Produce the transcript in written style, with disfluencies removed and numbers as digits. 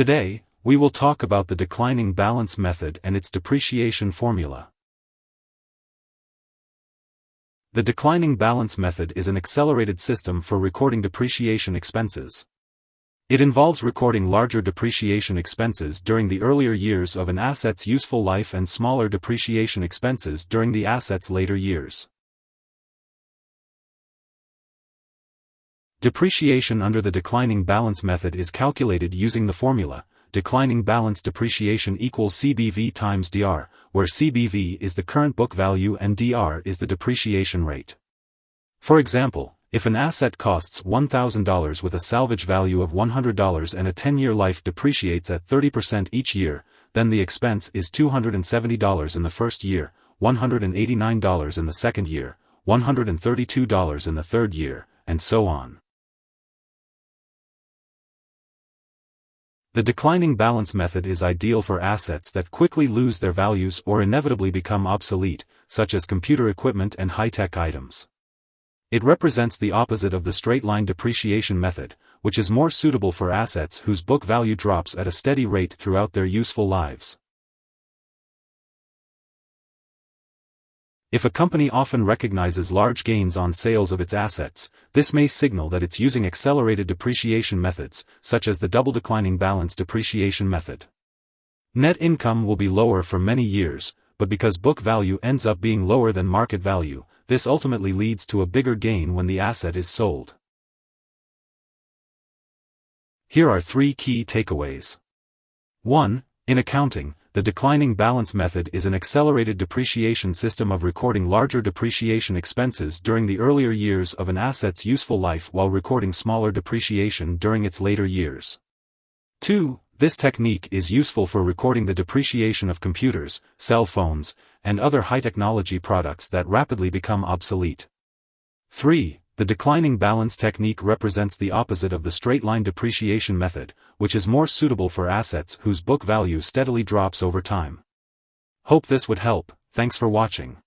Today, we will talk about the declining balance method and its depreciation formula. The declining balance method is an accelerated system for recording depreciation expenses. It involves recording larger depreciation expenses during the earlier years of an asset's useful life and smaller depreciation expenses during the asset's later years. Depreciation under the declining balance method is calculated using the formula, declining balance depreciation equals CBV times DR, where CBV is the current book value and DR is the depreciation rate. For example, if an asset costs $1,000 with a salvage value of $100 and a 10-year life depreciates at 30% each year, then the expense is $270 in the first year, $189 in the second year, $132 in the third year, and so on. The declining balance method is ideal for assets that quickly lose their values or inevitably become obsolete, such as computer equipment and high-tech items. It represents the opposite of the straight-line depreciation method, which is more suitable for assets whose book value drops at a steady rate throughout their useful lives. If a company often recognizes large gains on sales of its assets, this may signal that it's using accelerated depreciation methods, such as the double declining balance depreciation method. Net income will be lower for many years, but because book value ends up being lower than market value, this ultimately leads to a bigger gain when the asset is sold. Here are 3 key takeaways. 1. In accounting, the declining balance method is an accelerated depreciation system of recording larger depreciation expenses during the earlier years of an asset's useful life while recording smaller depreciation during its later years. 2. This technique is useful for recording the depreciation of computers, cell phones, and other high-technology products that rapidly become obsolete. 3. The declining balance technique represents the opposite of the straight-line depreciation method, which is more suitable for assets whose book value steadily drops over time. Hope this would help. Thanks for watching.